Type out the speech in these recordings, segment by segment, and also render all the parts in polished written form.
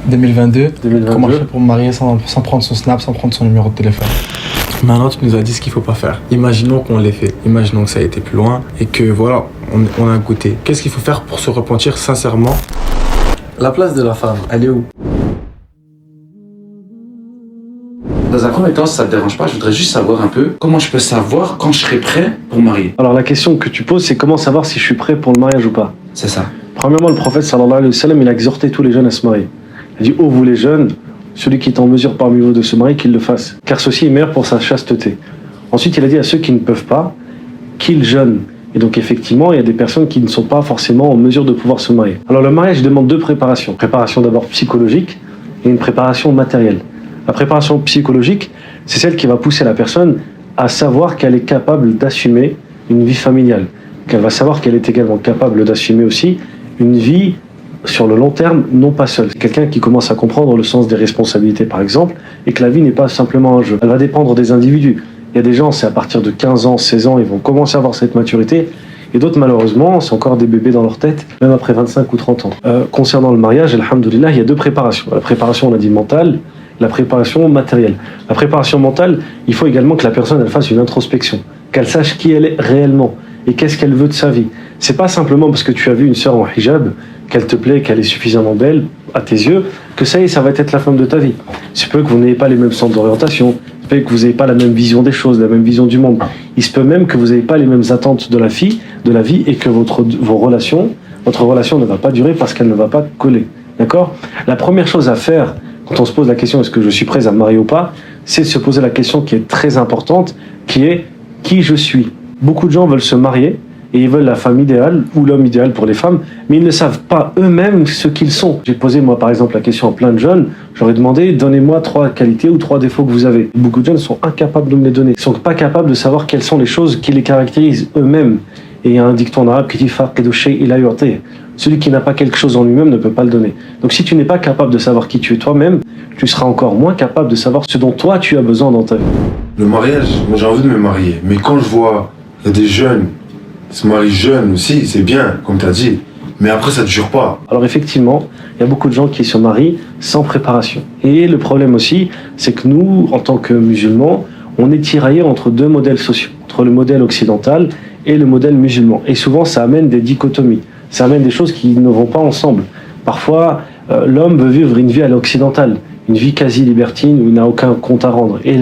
2022, 2022. Comment je fais pour me marier sans prendre son snap, sans prendre son numéro de téléphone? Maintenant, tu nous as dit ce qu'il faut pas faire. Imaginons qu'on l'ait fait. Imaginons que ça a été plus loin et que voilà, on a goûté. Qu'est-ce qu'il faut faire pour se repentir sincèrement? La place de la femme, elle est où? Dans un premier temps, si ça te dérange pas, je voudrais juste savoir un peu comment je peux savoir quand je serai prêt pour me marier. Alors la question que tu poses, c'est comment savoir si je suis prêt pour le mariage ou pas? C'est ça. Premièrement, le prophète sallallahu alayhi wa sallam, il a exhorté tous les jeunes à se marier. Il a dit, ô vous les jeunes, celui qui est en mesure parmi vous de se marier, qu'il le fasse, car ceci est meilleur pour sa chasteté. Ensuite, il a dit à ceux qui ne peuvent pas, qu'ils jeûnent. Et donc effectivement, il y a des personnes qui ne sont pas forcément en mesure de pouvoir se marier. Alors le mariage demande deux préparations. Préparation d'abord psychologique et une préparation matérielle. La préparation psychologique, c'est celle qui va pousser la personne à savoir qu'elle est capable d'assumer une vie familiale. Qu'elle va savoir qu'elle est également capable d'assumer aussi une vie sur le long terme, non pas seule. Quelqu'un qui commence à comprendre le sens des responsabilités, par exemple, et que la vie n'est pas simplement un jeu. Elle va dépendre des individus. Il y a des gens, c'est à partir de 15 ans, 16 ans, ils vont commencer à avoir cette maturité. Et d'autres, malheureusement, c'est encore des bébés dans leur tête, même après 25 ou 30 ans. Concernant le mariage, alhamdoulilah, il y a deux préparations. La préparation, on a dit mentale, la préparation matérielle. La préparation mentale, il faut également que la personne elle fasse une introspection, qu'elle sache qui elle est réellement et qu'est-ce qu'elle veut de sa vie. C'est pas simplement parce que tu as vu une sœur en hijab, qu'elle te plaît, qu'elle est suffisamment belle à tes yeux, que ça y est, ça va être la femme de ta vie. Il se peut que vous n'ayez pas les mêmes centres d'orientation, il se peut que vous n'ayez pas la même vision des choses, la même vision du monde. Il se peut même que vous n'ayez pas les mêmes attentes de la vie et que votre relation ne va pas durer parce qu'elle ne va pas coller. D'accord ? La première chose à faire quand on se pose la question est-ce que je suis prêt à me marier ou pas, c'est de se poser la question qui est très importante, qui est qui je suis. Beaucoup de gens veulent se marier et ils veulent la femme idéale ou l'homme idéal pour les femmes, mais ils ne savent pas eux-mêmes ce qu'ils sont. J'ai posé moi par exemple la question à plein de jeunes, j'aurais demandé donnez-moi 3 qualités ou 3 défauts que vous avez. Beaucoup de jeunes sont incapables de me les donner, ils sont pas capables de savoir quelles sont les choses qui les caractérisent eux-mêmes. Et il y a un dicton en arabe qui dit faqidu shay ila yu'ti. Celui qui n'a pas quelque chose en lui-même ne peut pas le donner. Donc si tu n'es pas capable de savoir qui tu es toi-même, tu seras encore moins capable de savoir ce dont toi tu as besoin dans ta vie. Le mariage, moi j'ai envie de me marier, mais quand je vois il y a des jeunes qui se marient jeunes aussi, c'est bien, comme tu as dit, mais après ça ne dure pas. Alors effectivement, il y a beaucoup de gens qui se marient sans préparation. Et le problème aussi, c'est que nous, en tant que musulmans, on est tiraillés entre deux modèles sociaux, entre le modèle occidental et le modèle musulman. Et souvent, ça amène des dichotomies, ça amène des choses qui ne vont pas ensemble. Parfois, l'homme veut vivre une vie à l'occidentale, une vie quasi libertine où il n'a aucun compte à rendre. Et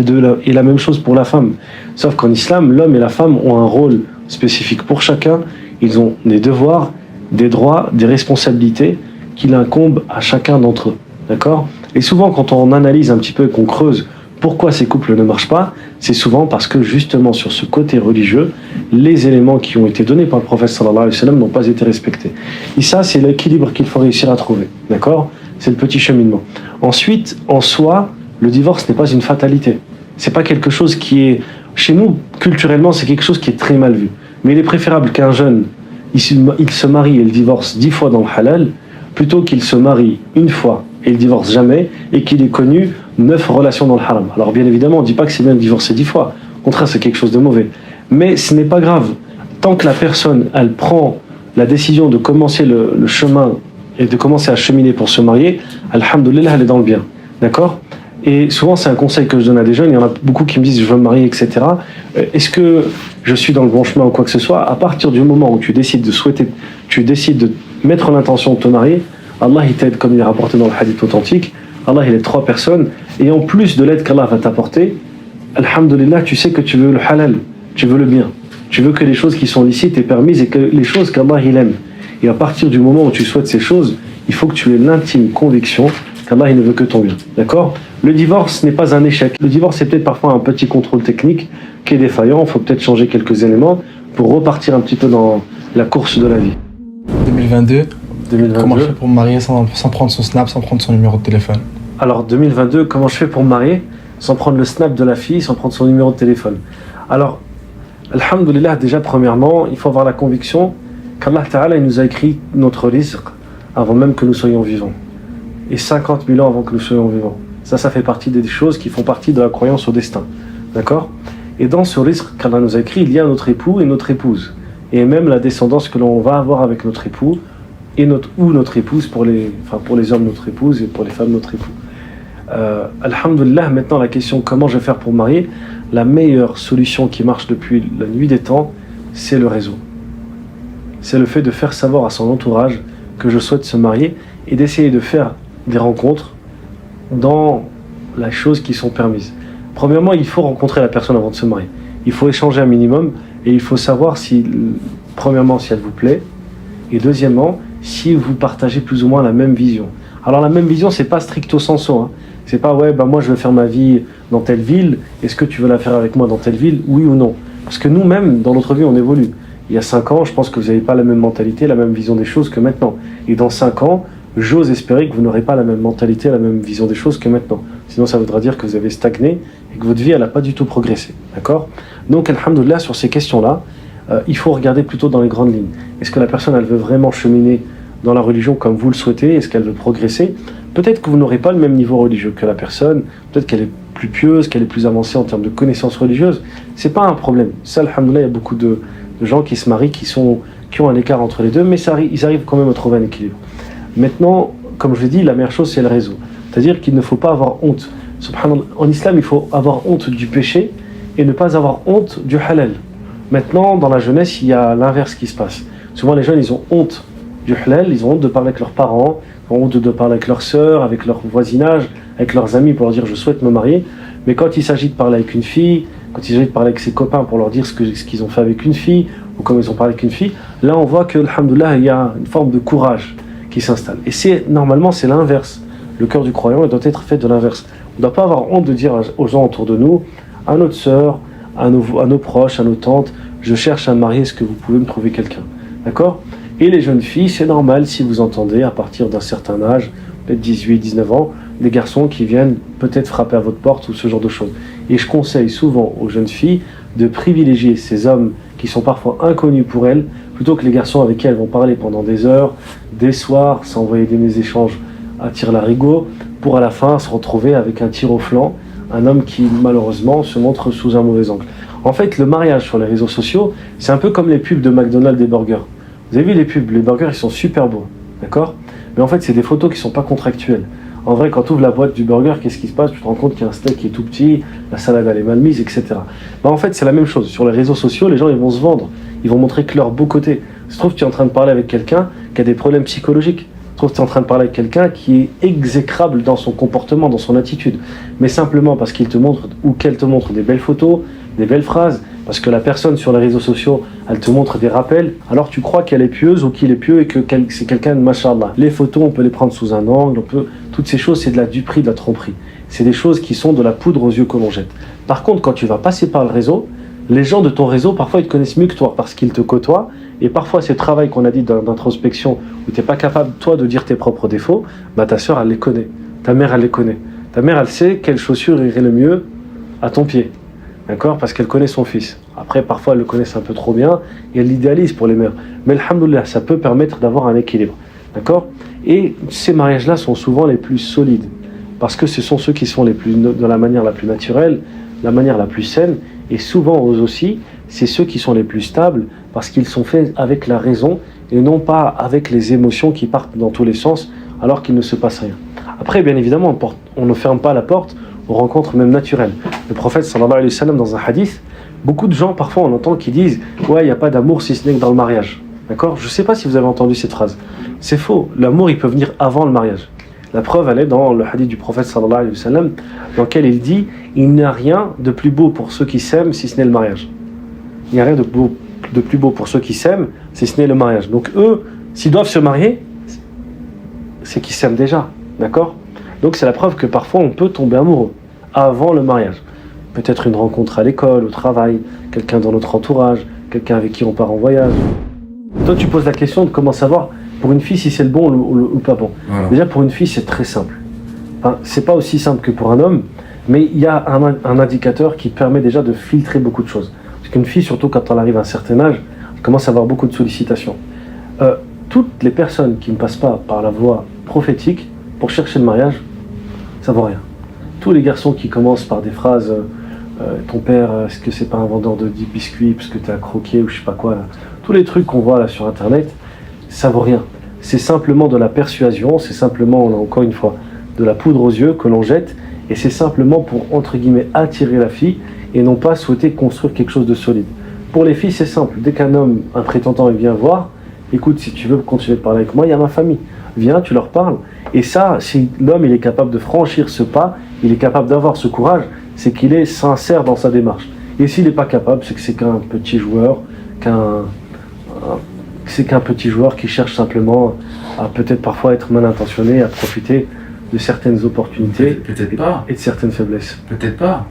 la même chose pour la femme. Sauf qu'en islam, l'homme et la femme ont un rôle spécifique pour chacun. Ils ont des devoirs, des droits, des responsabilités qu'il incombe à chacun d'entre eux. D'accord ? Et souvent, quand on analyse un petit peu et qu'on creuse pourquoi ces couples ne marchent pas, c'est souvent parce que justement sur ce côté religieux, les éléments qui ont été donnés par le prophète sallallahu alayhi wa sallam n'ont pas été respectés. Et ça, c'est l'équilibre qu'il faut réussir à trouver. D'accord ? C'est le petit cheminement. Ensuite, en soi, le divorce n'est pas une fatalité. C'est pas quelque chose qui est... Chez nous, culturellement, c'est quelque chose qui est très mal vu. Mais il est préférable qu'un jeune, il se marie et il divorce 10 fois dans le halal, plutôt qu'il se marie une fois et il divorce jamais, et qu'il ait connu 9 relations dans le haram. Alors bien évidemment, on ne dit pas que c'est bien de divorcer 10 fois. Au contraire, c'est quelque chose de mauvais. Mais ce n'est pas grave. Tant que la personne, elle prend la décision de commencer le chemin et de commencer à cheminer pour se marier, alhamdoulilah, elle est dans le bien. D'accord ? Et souvent, c'est un conseil que je donne à des jeunes. Il y en a beaucoup qui me disent « je veux me marier, etc. » Est-ce que je suis dans le bon chemin ou quoi que ce soit ? À partir du moment où tu décides de mettre l'intention de te marier, Allah il t'aide, comme il est rapporté dans le hadith authentique. Allah il aide 3 personnes. Et en plus de l'aide qu'Allah va t'apporter, alhamdoulilah, tu sais que tu veux le halal, tu veux le bien. Tu veux que les choses qui sont licites et permises et que les choses qu'Allah il aime. Et à partir du moment où tu souhaites ces choses, il faut que tu aies l'intime conviction qu'Allah il ne veut que ton bien. D'accord ? Le divorce n'est pas un échec. Le divorce c'est peut-être parfois un petit contrôle technique qui est défaillant. Il faut peut-être changer quelques éléments pour repartir un petit peu dans la course de la vie. 2022, Comment je fais pour me marier sans prendre son snap, sans prendre son numéro de téléphone? Alors 2022, comment je fais pour me marier sans prendre le snap de la fille, sans prendre son numéro de téléphone? Alors, alhamdoulilah, déjà premièrement, il faut avoir la conviction qu'Allah Ta'ala il nous a écrit notre rizq avant même que nous soyons vivants. Et 50 000 ans avant que nous soyons vivants. Ça fait partie des choses qui font partie de la croyance au destin. D'accord? Et dans ce rizq qu'Allah nous a écrit, il y a notre époux et notre épouse. Et même la descendance que l'on va avoir avec notre époux et notre épouse, pour les hommes notre épouse et pour les femmes notre époux. Alhamdulillah, maintenant la question comment je vais faire pour me marier, la meilleure solution qui marche depuis la nuit des temps, c'est le réseau. C'est le fait de faire savoir à son entourage que je souhaite se marier et d'essayer de faire des rencontres dans les choses qui sont permises. Premièrement, il faut rencontrer la personne avant de se marier. Il faut échanger un minimum et il faut savoir premièrement, si elle vous plaît, et deuxièmement, si vous partagez plus ou moins la même vision. Alors la même vision, c'est pas stricto sensu, hein. C'est pas moi je veux faire ma vie dans telle ville, est-ce que tu veux la faire avec moi dans telle ville, oui ou non? Parce que nous-mêmes, dans notre vie, on évolue. Il y a 5 ans, je pense que vous n'avez pas la même mentalité, la même vision des choses que maintenant. Et dans 5 ans, j'ose espérer que vous n'aurez pas la même mentalité, la même vision des choses que maintenant. Sinon, ça voudra dire que vous avez stagné et que votre vie, elle n'a pas du tout progressé. D'accord? Donc, alhamdoulilah, sur ces questions-là, il faut regarder plutôt dans les grandes lignes. Est-ce que la personne, elle veut vraiment cheminer dans la religion comme vous le souhaitez? Est-ce qu'elle veut progresser? Peut-être que vous n'aurez pas le même niveau religieux que la personne, peut-être qu'elle est plus pieuse, qu'elle est plus avancée en termes de connaissances religieuses. C'est pas un problème. Ça, alhamdoulilah, il y a beaucoup de gens qui se marient, qui ont un écart entre les deux, mais ils arrivent quand même à trouver un équilibre. Maintenant, comme je l'ai dit, la meilleure chose, c'est le réseau. C'est-à-dire qu'il ne faut pas avoir honte. Subhanallah, en islam, il faut avoir honte du péché et ne pas avoir honte du halal. Maintenant, dans la jeunesse, il y a l'inverse qui se passe. Souvent, les jeunes, ils ont honte du halal, ils ont honte de parler avec leurs parents, ils ont honte de parler avec leurs sœurs, avec leur voisinage, avec leurs amis pour leur dire « je souhaite me marier ». Mais quand il s'agit de parler avec une fille, quand il s'agit de parler avec ses copains pour leur dire ce qu'ils ont fait avec une fille, ou comment ils ont parlé avec une fille, là, on voit que, alhamdoulilah, il y a une forme de courage qui s'installe. Et normalement, c'est l'inverse. Le cœur du croyant, il doit être fait de l'inverse. On ne doit pas avoir honte de dire aux gens autour de nous, à notre sœur, à nos proches, à nos tantes, je cherche à me marier, est-ce que vous pouvez me trouver quelqu'un? D'accord? Et les jeunes filles, c'est normal si vous entendez, à partir d'un certain âge, peut-être 18, 19 ans, des garçons qui viennent peut-être frapper à votre porte ou ce genre de choses. Et je conseille souvent aux jeunes filles de privilégier ces hommes qui sont parfois inconnus pour elles, plutôt que les garçons avec qui elles vont parler pendant des heures, des soirs, s'envoyer des échanges à tire-larigot, pour à la fin se retrouver avec un tir au flanc, un homme qui malheureusement se montre sous un mauvais angle. En fait, le mariage sur les réseaux sociaux, c'est un peu comme les pubs de McDonald's des burgers. Vous avez vu les pubs, les burgers, ils sont super beaux, d'accord? Mais en fait, c'est des photos qui ne sont pas contractuelles. En vrai, quand tu ouvres la boîte du burger, qu'est-ce qui se passe? Tu te rends compte qu'il y a un steak qui est tout petit, la salade elle est mal mise, etc. En fait, c'est la même chose. Sur les réseaux sociaux, les gens ils vont se vendre. Ils vont montrer que leur beau côté. Se trouve, tu es en train de parler avec quelqu'un qui a des problèmes psychologiques. Se trouve, tu es en train de parler avec quelqu'un qui est exécrable dans son comportement, dans son attitude. Mais simplement parce qu'il te montre ou qu'elle te montre des belles photos, des belles phrases, parce que la personne sur les réseaux sociaux, elle te montre des rappels, alors tu crois qu'elle est pieuse ou qu'il est pieux et que c'est quelqu'un de machallah. Les photos, on peut les prendre sous un angle, toutes ces choses, c'est de la duperie, de la tromperie. C'est des choses qui sont de la poudre aux yeux que l'on jette. Par contre, quand tu vas passer par le réseau, les gens de ton réseau, parfois, ils te connaissent mieux que toi parce qu'ils te côtoient. Et parfois, ce travail qu'on a dit d'introspection, où tu n'es pas capable, toi, de dire tes propres défauts, ta sœur, elle les connaît. Ta mère, elle les connaît. Ta mère, elle sait quelle chaussure irait le mieux à ton pied. D'accord? Parce qu'elle connaît son fils. Après, parfois, elle le connaît un peu trop bien et elle l'idéalise pour les mères. Mais alhamdoulilah, ça peut permettre d'avoir un équilibre. D'accord? Et ces mariages-là sont souvent les plus solides. Parce que ce sont ceux qui sont de la manière la plus naturelle, la manière la plus saine. Et souvent, eux aussi, c'est ceux qui sont les plus stables parce qu'ils sont faits avec la raison et non pas avec les émotions qui partent dans tous les sens alors qu'il ne se passe rien. Après, bien évidemment, on ne ferme pas la porte aux rencontres même naturelles. Le prophète sallallahu alayhi wa sallam, dans un hadith, beaucoup de gens, parfois, on entend qui disent « Ouais, il n'y a pas d'amour si ce n'est que dans le mariage. » D'accord? Je ne sais pas si vous avez entendu cette phrase. C'est faux. L'amour, il peut venir avant le mariage. La preuve, elle est dans le hadith du prophète sallallahu alayhi wa sallam, dans lequel il dit « Il n'y a rien de plus beau pour ceux qui s'aiment si ce n'est le mariage. » Il n'y a rien de plus beau pour ceux qui s'aiment si ce n'est le mariage. Donc eux, s'ils doivent se marier, c'est qu'ils s'aiment déjà. D'accord? Donc c'est la preuve que parfois on peut tomber amoureux avant le mariage. Peut-être une rencontre à l'école, au travail, quelqu'un dans notre entourage, quelqu'un avec qui on part en voyage. Toi tu poses la question de comment savoir pour une fille si c'est le bon ou pas bon. Voilà. Déjà pour une fille c'est très simple. Enfin, c'est pas aussi simple que pour un homme, mais il y a un indicateur qui permet déjà de filtrer beaucoup de choses. Parce qu'une fille, surtout quand elle arrive à un certain âge, elle commence à avoir beaucoup de sollicitations. Toutes les personnes qui ne passent pas par la voie prophétique pour chercher le mariage, ça vaut rien. Tous les garçons qui commencent par des phrases ton père, est-ce que c'est pas un vendeur de biscuits parce que t'es à croquer ou je sais pas quoi là. Tous les trucs qu'on voit là sur internet, ça vaut rien. c'est simplement de la persuasion, c'est simplement, encore une fois, de la poudre aux yeux que l'on jette, et c'est simplement pour, entre guillemets, attirer la fille, et non pas souhaiter construire quelque chose de solide. Pour les filles, c'est simple, dès qu'un homme, un prétendant, il vient voir, écoute, si tu veux continuer de parler avec moi, il y a ma famille, viens, tu leur parles. Et ça, si l'homme il est capable de franchir ce pas, il est capable d'avoir ce courage, c'est qu'il est sincère dans sa démarche. Et s'il n'est pas capable, c'est que c'est qu'un petit joueur, qu'un petit joueur qui cherche simplement à peut-être parfois être mal intentionné, à profiter de certaines opportunités Peut-être pas. et de certaines faiblesses. Peut-être pas.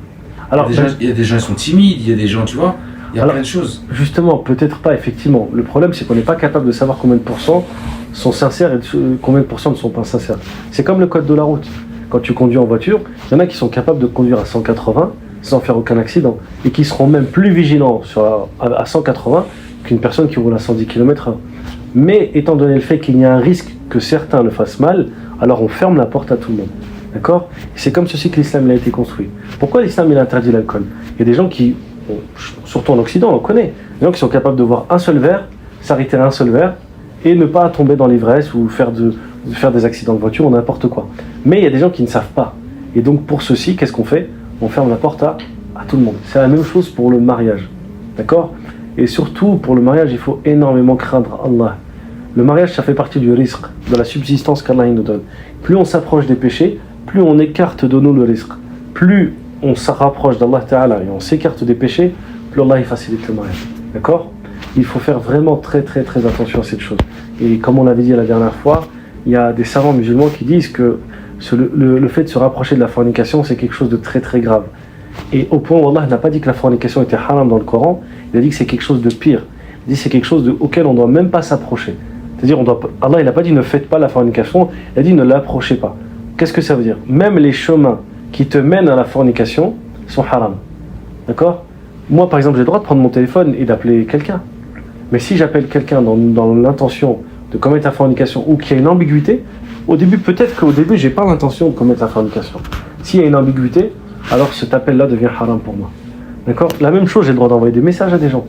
Alors, Il y a des gens qui sont timides, il y a des gens, tu vois, il y a Alors, plein de choses. justement, peut-être pas, effectivement. Le problème, c'est qu'on n'est pas capable de savoir combien de pourcents sont sincères et combien de pourcents ne sont pas sincères. C'est comme le code de la route. Quand tu conduis en voiture, il y en a qui sont capables de conduire à 180 sans faire aucun accident et qui seront même plus vigilants à 180 qu'une personne qui roule à 110 km/h. Mais étant donné le fait qu'il y a un risque que certains le fassent mal, alors on ferme la porte à tout le monde. D'accord ? C'est comme ceci que l'islam il a été construit. Pourquoi l'islam il interdit l'alcool ? Il y a des gens qui, surtout en Occident, on le connaît, des gens qui sont capables de boire un seul verre, s'arrêter à un seul verre, et ne pas tomber dans l'ivresse ou faire des accidents de voiture ou n'importe quoi. Mais il y a des gens qui ne savent pas. Et donc pour ceci, qu'est-ce qu'on fait ? On ferme la porte à tout le monde. C'est la même chose pour le mariage. D'accord ? Et surtout, pour le mariage, il faut énormément craindre Allah. Le mariage, ça fait partie du risque, de la subsistance qu'Allah nous donne. Plus on s'approche des péchés, plus on écarte de nous le risque. Plus on se rapproche d'Allah Ta'ala et on s'écarte des péchés, plus Allah il facilite le mariage. D'accord ? Il faut faire vraiment très très très attention à cette chose. Et comme on l'avait dit la dernière fois, il y a des savants musulmans qui disent que le fait de se rapprocher de la fornication, c'est quelque chose de très très grave. Et au point où Allah n'a pas dit que la fornication était haram dans le Coran, il a dit que c'est quelque chose de pire. Il dit que c'est quelque chose auquel on ne doit même pas s'approcher. C'est-à-dire, Allah il n'a pas dit ne faites pas la fornication, il a dit ne l'approchez pas. Qu'est-ce que ça veut dire ? Même les chemins qui te mènent à la fornication sont haram. D'accord ? Moi, par exemple, j'ai le droit de prendre mon téléphone et d'appeler quelqu'un. Mais si j'appelle quelqu'un dans l'intention de commettre la fornication ou qu'il y a une ambiguïté, au début, peut-être qu'au début, j'ai pas l'intention de commettre la fornication. S'il y a une ambiguïté, alors cet appel-là devient haram pour moi. D'accord ? La même chose, j'ai le droit d'envoyer des messages à des gens.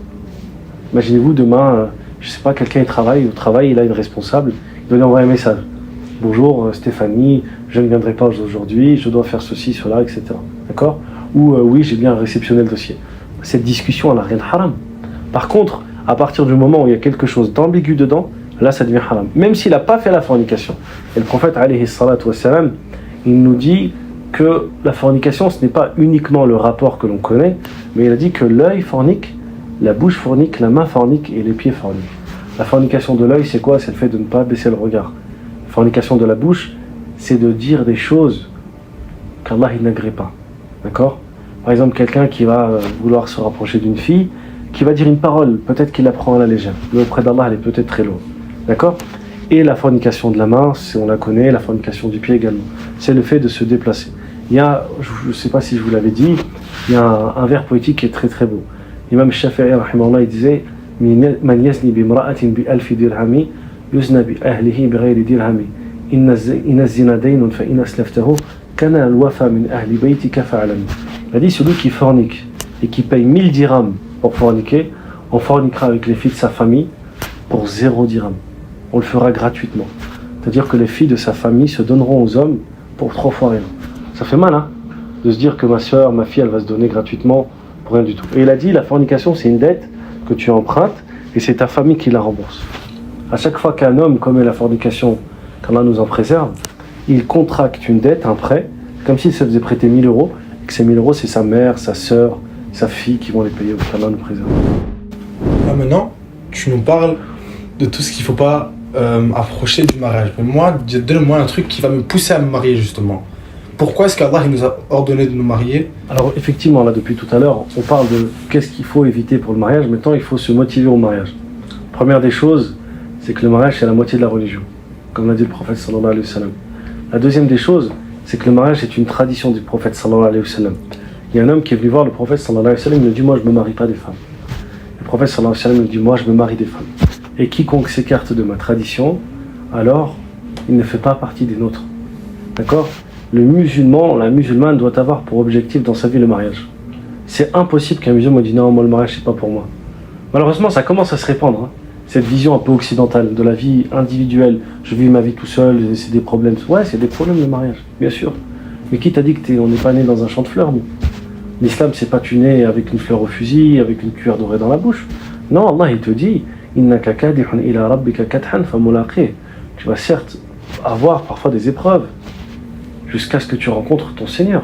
Imaginez-vous, demain, je sais pas, quelqu'un il travaille, au travail, il a une responsable, il doit lui envoyer un message. Bonjour Stéphanie, je ne viendrai pas aujourd'hui, je dois faire ceci, cela, etc. D'accord ? Ou oui, j'ai bien réceptionné le dossier. Cette discussion, elle n'a rien de haram. Par contre, à partir du moment où il y a quelque chose d'ambigu dedans, là ça devient haram. Même s'il n'a pas fait la fornication. Et le prophète, alayhi salatu wassalam, il nous dit que la fornication, ce n'est pas uniquement le rapport que l'on connaît, mais il a dit que l'œil fornique, la bouche fornique, la main fornique et les pieds forniquent. La fornication de l'œil, c'est quoi ? C'est le fait de ne pas baisser le regard. La fornication de la bouche, c'est de dire des choses qu'Allah il n'agrée pas. D'accord ? Par exemple, quelqu'un qui va vouloir se rapprocher d'une fille, qui va dire une parole, peut-être qu'il la prend à la légère, mais auprès d'Allah, elle est peut-être très lourde. D'accord ? Et la fornication de la main, on la connaît, la fornication du pied également. C'est le fait de se déplacer. Il y a, je ne sais pas si je vous l'avais dit, il y a un vers poétique qui est très très beau. L'imam Shafi'i, rahimahullah, il disait « Man yazni bimra'atin bi alfi dirhami, yuzna bi ahlihi bi ghayri dirhami. Inna zina daynun fa in aslaftahu, kana al-wafa min ahli baytika fa'alami. » Il a dit « Celui qui fornique et qui paye 1000 dirhams pour forniquer, on forniquera avec les filles de sa famille pour 0 dirham. On le fera gratuitement. C'est-à-dire que les filles de sa famille se donneront aux hommes pour 3 fois rien. Ça fait mal, hein, de se dire que ma soeur, ma fille, elle va se donner gratuitement pour rien du tout. Et il a dit, la fornication, c'est une dette que tu empruntes et c'est ta famille qui la rembourse. À chaque fois qu'un homme commet la fornication, qu'Allah nous en préserve, il contracte une dette, un prêt, comme s'il se faisait prêter 1000 euros, et que ces 1000 euros, c'est sa mère, sa soeur, sa fille qui vont les payer, qu'Allah nous préserve. Là maintenant, tu nous parles de tout ce qu'il ne faut pas approcher du mariage. Mais moi, donne-moi un truc qui va me pousser à me marier justement. Pourquoi est-ce qu'Allah il nous a ordonné de nous marier ? Alors effectivement, là depuis tout à l'heure, on parle de qu'est-ce qu'il faut éviter pour le mariage. Maintenant, il faut se motiver au mariage. Première des choses, c'est que le mariage, c'est la moitié de la religion, comme l'a dit le prophète sallallahu alayhi wa sallam. La deuxième des choses, c'est que le mariage est une tradition du prophète sallallahu alayhi wa sallam. Il y a un homme qui est venu voir le prophète sallallahu alayhi wa sallam, il lui dit « Moi, je ne me marie pas des femmes ». Le prophète sallallahu alayhi wa sallam lui dit « Moi, je me marie des femmes. Et quiconque s'écarte de ma tradition, alors il ne fait pas partie des nôtres. » D'accord ? Le musulman, la musulmane doit avoir pour objectif dans sa vie le mariage. C'est impossible qu'un musulman dise « Non, moi, le mariage, c'est pas pour moi. » Malheureusement, ça commence à se répandre. Hein. cette vision un peu occidentale de la vie individuelle. Je vis ma vie tout seul, c'est des problèmes. Ouais, c'est des problèmes le mariage, bien sûr. Mais qui t'a dit que on n'est pas né dans un champ de fleurs, nous? L'islam, c'est pas tu nais avec une fleur au fusil, avec une cuillère dorée dans la bouche. Non, Allah, il te dit, innaka kadihun ila rabbika kadhan famulaqih. Tu vas certes avoir parfois des épreuves jusqu'à ce que tu rencontres ton Seigneur.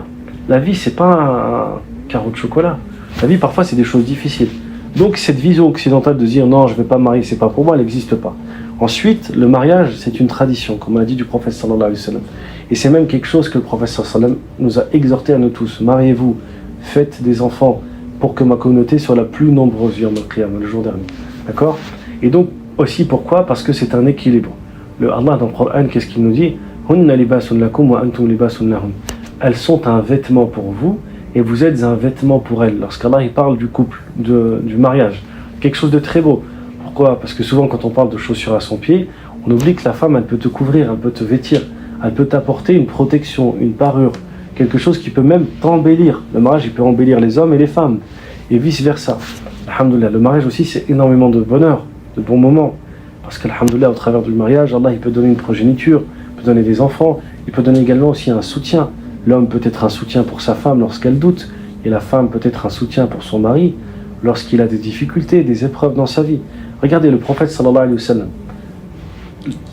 La vie, c'est pas un carreau de chocolat. La vie, parfois, c'est des choses difficiles. Donc, cette vision occidentale de dire non, je ne vais pas me marier, c'est pas pour moi, elle n'existe pas. Ensuite, le mariage, c'est une tradition, comme on a dit du prophète sallallahu alayhi wa sallam. Et c'est même quelque chose que le prophète sallallahu alayhi wa sallam nous a exhorté à nous tous. Mariez-vous, faites des enfants pour que ma communauté soit la plus nombreuse le jour dernier. D'accord? Et donc, aussi pourquoi? Parce que c'est un équilibre. Le Allah dans le Coran, qu'est-ce qu'il nous dit? Hunna libasun lakum wa antum libasun lahum. Elles sont un vêtement pour vous et vous êtes un vêtement pour elles. Lorsqu'Allah il parle du couple, du mariage, quelque chose de très beau. Pourquoi? Parce que souvent quand on parle de chaussures à son pied, on oublie que la femme elle peut te couvrir, elle peut te vêtir, elle peut t'apporter une protection, une parure, quelque chose qui peut même t'embellir. Le mariage il peut embellir les hommes et les femmes et vice versa. Alhamdoulilah, le mariage aussi c'est énormément de bonheur, de bons moments. Parce qu'alhamdoulilah, au travers du mariage, Allah il peut donner une progéniture, il peut donner des enfants, il peut donner également aussi un soutien. L'homme peut être un soutien pour sa femme lorsqu'elle doute, et la femme peut être un soutien pour son mari lorsqu'il a des difficultés, des épreuves dans sa vie. Regardez le prophète sallallahu alayhi wa sallam.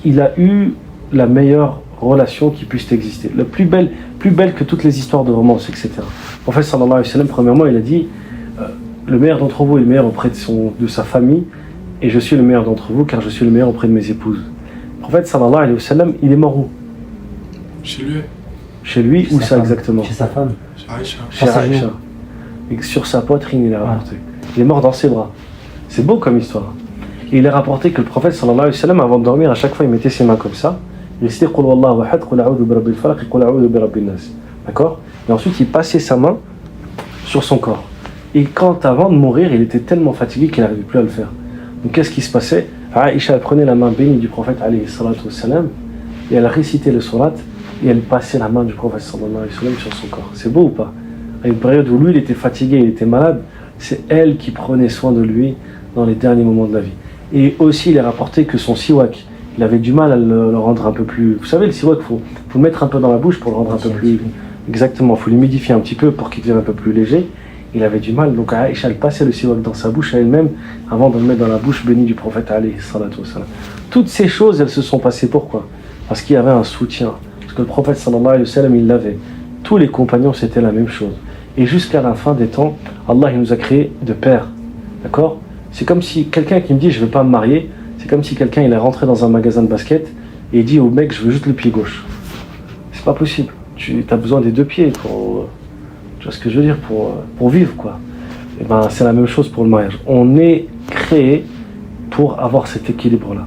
Il a eu la meilleure relation qui puisse exister, la plus belle que toutes les histoires de romance, etc. Le prophète sallallahu alayhi wa sallam, premièrement, il a dit le meilleur d'entre vous est le meilleur auprès de sa famille, et je suis le meilleur d'entre vous car je suis le meilleur auprès de mes épouses. Le prophète sallallahu alayhi wa sallam, il est mort où? Chez lui. Chez lui, où ça exactement? Chez sa femme. Chez Aïcha. Chez Aïcha. Et sur sa poitrine, il est rapporté. Il est mort dans ses bras. C'est beau comme histoire. Et il est rapporté que le prophète sallallahu alayhi wa sallam, avant de dormir, à chaque fois, il mettait ses mains comme ça. Il récitait Qul wallahu ahad, Qul a'udhu bi rabbil falaq, Qul a'udhu bi rabbin nas. D'accord? Et ensuite, il passait sa main sur son corps. Et quand, avant de mourir, il était tellement fatigué qu'il n'arrivait plus à le faire. Donc, qu'est-ce qui se passait? Aïcha prenait la main bénie du prophète alayhi salatu wa salam, et elle récitait le surat, et elle passait la main du prophète sallallahu alayhi wa sallam sur son corps. C'est beau ou pas? À une période où lui, il était fatigué, il était malade, c'est elle qui prenait soin de lui dans les derniers moments de la vie. Et aussi, il est rapporté que son siwak, il avait du mal à le rendre un peu plus... Vous savez, le siwak, il faut le mettre un peu dans la bouche pour le rendre un peu plus... Exactement, il faut l'humidifier un petit peu pour qu'il devienne un peu plus léger. Il avait du mal, donc Aïcha, elle passait le siwak dans sa bouche à elle-même avant de le mettre dans la bouche bénie du prophète alayhi salatu wa salam. Toutes ces choses, elles se sont passées pourquoi? Parce qu'il y avait un soutien. Parce que le prophète sallallahu alayhi wa sallam, il l'avait. Tous les compagnons, c'était la même chose. Et jusqu'à la fin des temps, Allah il nous a créé de pères. D'accord? C'est comme si quelqu'un qui me dit je ne veux pas me marier, c'est comme si quelqu'un il est rentré dans un magasin de basket et il dit au mec je veux juste le pied gauche. C'est pas possible. Tu as besoin des deux pieds pour... Tu vois ce que je veux dire? Pour vivre quoi. Et ben, c'est la même chose pour le mariage. On est créé pour avoir cet équilibre-là.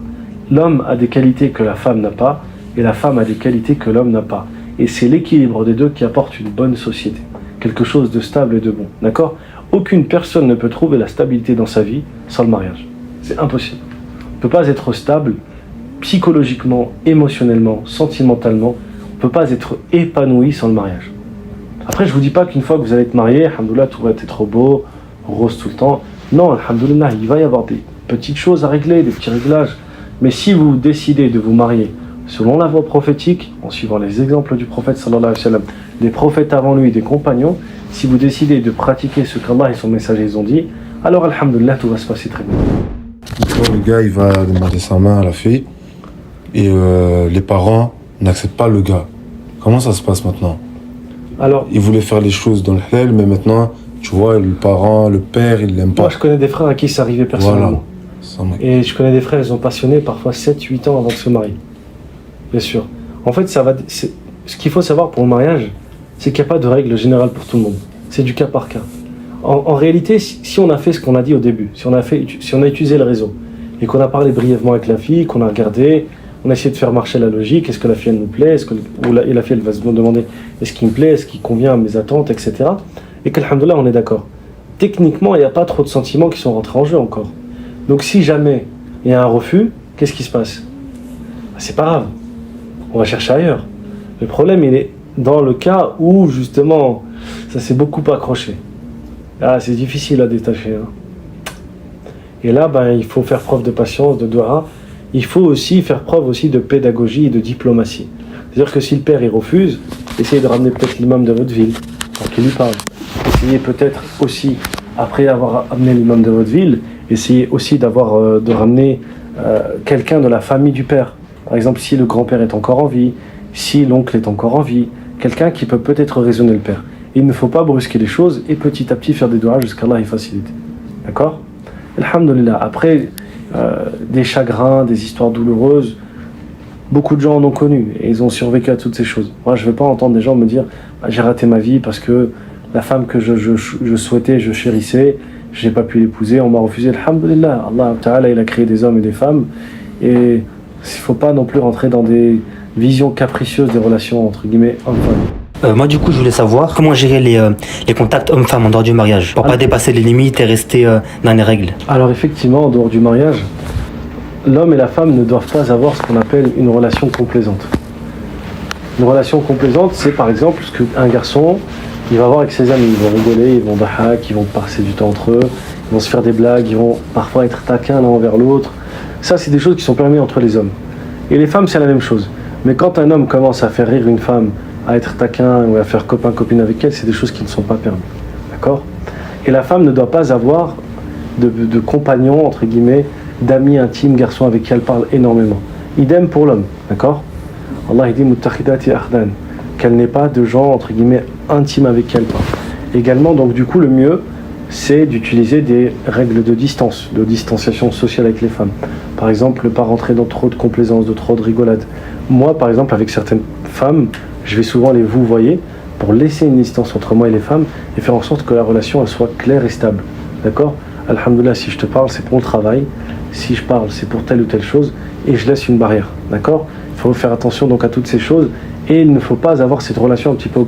L'homme a des qualités que la femme n'a pas et la femme a des qualités que l'homme n'a pas. Et c'est l'équilibre des deux qui apporte une bonne société. Quelque chose de stable et de bon. D'accord? Aucune personne ne peut trouver la stabilité dans sa vie sans le mariage. C'est impossible. On ne peut pas être stable psychologiquement, émotionnellement, sentimentalement. On ne peut pas être épanoui sans le mariage. Après, je ne vous dis pas qu'une fois que vous allez être marié, alhamdoulilah, tout va être beau, rose tout le temps. Non, alhamdoulilah, il va y avoir des petites choses à régler, des petits réglages. Mais si vous décidez de vous marier selon la voie prophétique, en suivant les exemples du prophète sallallahu alayhi wa sallam, des prophètes avant lui, des compagnons, si vous décidez de pratiquer ce qu'Allah et son messager ont dit, alors alhamdoulilah, tout va se passer très bien. Quand le gars il va demander sa main à la fille et les parents n'acceptent pas le gars, comment ça se passe maintenant? Alors, Il voulait faire les choses dans le halal, mais maintenant, tu vois, le parent, le père, il l'aime pas. moi je connais des frères à qui ça arrivait Voilà. personnellement. Ça, mec. Et je connais des frères, ils ont passionné parfois 7-8 ans avant de se marier. Bien sûr. En fait, ce qu'il faut savoir pour le mariage, c'est qu'il n'y a pas de règle générale pour tout le monde. C'est du cas par cas. En réalité, si on a fait ce qu'on a dit au début, si on a utilisé le réseau, et qu'on a parlé brièvement avec la fille, qu'on a regardé, on a essayé de faire marcher la logique, est-ce que la fille elle nous plaît, et la fille elle va se demander est-ce qu'il me plaît, est-ce qu'il convient à mes attentes, etc. Et qu'alhamdoulilah on est d'accord. Techniquement, il n'y a pas trop de sentiments qui sont rentrés en jeu encore. Donc si jamais il y a un refus, qu'est-ce qui se passe? C'est pas grave, on va chercher ailleurs. Le problème il est dans le cas où justement ça s'est beaucoup accroché. Ah, c'est difficile à détacher. Hein. Et là, il faut faire preuve de patience, de doua. Il faut aussi faire preuve aussi de pédagogie et de diplomatie. C'est-à-dire que si le père il refuse, essayez de ramener peut-être l'imam de votre ville pour qu'il lui parle. Essayez peut-être aussi, après avoir amené l'imam de votre ville, essayez aussi de ramener quelqu'un de la famille du père. Par exemple, si le grand-père est encore en vie, si l'oncle est encore en vie, quelqu'un qui peut peut-être raisonner le père. Il ne faut pas brusquer les choses et petit à petit faire des doigts jusqu'à Allah y facilite. D'accord ? Alhamdulillah. Après, des chagrins, des histoires douloureuses, beaucoup de gens en ont connu et ils ont survécu à toutes ces choses. Moi, je ne veux pas entendre des gens me dire j'ai raté ma vie parce que la femme que je souhaitais, je chérissais, je n'ai pas pu l'épouser, on m'a refusé. Alhamdulillah. Allah Ta'ala, il a créé des hommes et des femmes et il ne faut pas non plus rentrer dans des visions capricieuses des relations entre guillemets hommes-femmes. Moi, du coup, je voulais savoir comment gérer les contacts hommes-femmes en dehors du mariage, pour pas dépasser les limites et rester dans les règles. Alors, effectivement, en dehors du mariage, l'homme et la femme ne doivent pas avoir ce qu'on appelle une relation complaisante. Une relation complaisante, c'est par exemple ce qu'un garçon, il va avoir avec ses amis. Ils vont rigoler, ils vont dahak, ils vont passer du temps entre eux, ils vont se faire des blagues, ils vont parfois être taquins l'un envers l'autre. Ça, c'est des choses qui sont permises entre les hommes. Et les femmes, c'est la même chose. Mais quand un homme commence à faire rire une femme, à être taquin ou à faire copain-copine avec elle, c'est des choses qui ne sont pas permises. D'accord ? Et la femme ne doit pas avoir de compagnons, entre guillemets, d'amis intimes, garçons avec qui elle parle énormément. Idem pour l'homme. D'accord ? Allah dit muttakhidati akhdan, qu'elle n'ait pas de gens, entre guillemets, intimes avec qui elle parle. Également, donc du coup, le mieux, c'est d'utiliser des règles de distance, de distanciation sociale avec les femmes. Par exemple, ne pas rentrer dans trop de complaisance, de trop de rigolade. Moi, par exemple, avec certaines femmes, je vais souvent les vouvoyer pour laisser une distance entre moi et les femmes et faire en sorte que la relation elle soit claire et stable. D'accord ? Alhamdoulilah, si je te parle, c'est pour le travail. Si je parle, c'est pour telle ou telle chose. Et je laisse une barrière. D'accord ? Il faut faire attention donc à toutes ces choses. Et il ne faut pas avoir cette relation un petit peu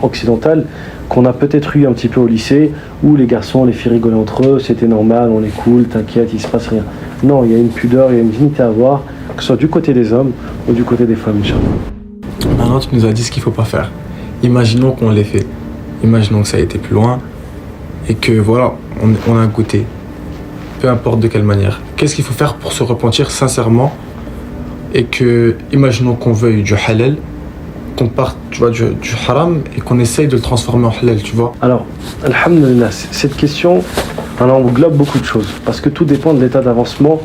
occidentale qu'on a peut-être eu un petit peu au lycée, où les garçons, les filles rigolaient entre eux, c'était normal, on est cool, t'inquiète, il se passe rien. Non, il y a une pudeur, il y a une dignité à avoir, que ce soit du côté des hommes ou du côté des femmes, Inch'Allah. Maintenant, tu nous as dit ce qu'il ne faut pas faire. Imaginons qu'on l'ait fait. Imaginons que ça a été plus loin et que voilà, on a goûté. Peu importe de quelle manière. Qu'est-ce qu'il faut faire pour se repentir sincèrement et que, imaginons qu'on veuille du halal, qu'on parte tu vois, du haram et qu'on essaye de le transformer en halal, tu vois. Alors, alhamdulillah, cette question, elle englobe beaucoup de choses parce que tout dépend de l'état d'avancement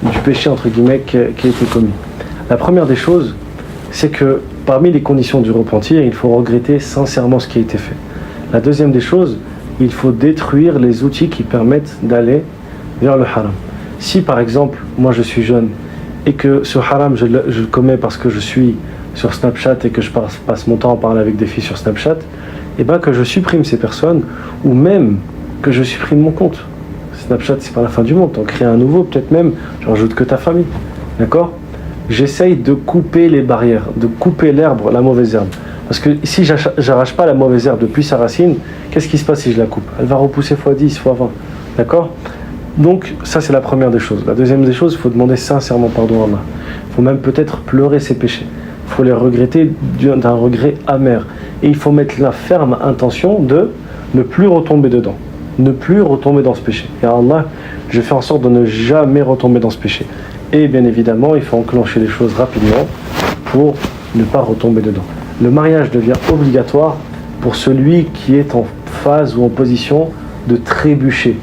du péché, entre guillemets, qui a été commis. La première des choses, c'est que parmi les conditions du repentir, il faut regretter sincèrement ce qui a été fait. La deuxième des choses, il faut détruire les outils qui permettent d'aller vers le haram. Si par exemple, moi je suis jeune et que ce haram je le commets parce que je suis sur Snapchat et que je passe mon temps à parler avec des filles sur Snapchat, et bien que je supprime ces personnes ou même que je supprime mon compte. Snapchat, c'est pas la fin du monde, t'en crées un nouveau, peut-être même, je rajoute que ta famille. D'accord ? J'essaye de couper les barrières, de couper l'herbe, la mauvaise herbe. Parce que si j'arrache pas la mauvaise herbe depuis sa racine, qu'est-ce qui se passe si je la coupe ? Elle va repousser x10, x20. D'accord ? Donc, ça c'est la première des choses. La deuxième des choses, il faut demander sincèrement pardon à Allah. Il faut même peut-être pleurer ses péchés. Il faut les regretter d'un regret amer. Et il faut mettre la ferme intention de ne plus retomber dedans. Ne plus retomber dans ce péché. Et à Allah, je fais en sorte de ne jamais retomber dans ce péché. Et bien évidemment, il faut enclencher les choses rapidement pour ne pas retomber dedans. Le mariage devient obligatoire pour celui qui est en phase ou en position de trébucher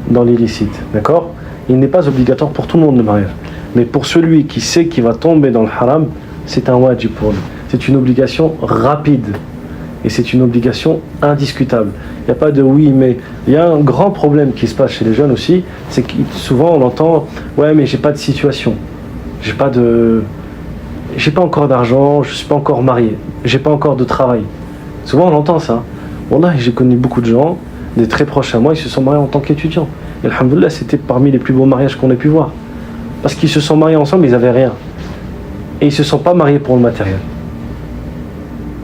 dans l'illicite. D'accord ? Il n'est pas obligatoire pour tout le monde le mariage. Mais pour celui qui sait qu'il va tomber dans le haram, c'est un wajib pour lui. C'est une obligation rapide. Et c'est une obligation indiscutable. Il n'y a pas de oui, mais il y a un grand problème qui se passe chez les jeunes aussi, c'est que souvent on entend « Ouais, mais j'ai pas de situation, j'ai pas encore d'argent, je suis pas encore marié, j'ai pas encore de travail. » Souvent on entend ça. Wallah, j'ai connu beaucoup de gens, des très proches à moi, ils se sont mariés en tant qu'étudiants. Et alhamdoulilah, c'était parmi les plus beaux mariages qu'on ait pu voir. Parce qu'ils se sont mariés ensemble, ils n'avaient rien. Et ils ne se sont pas mariés pour le matériel.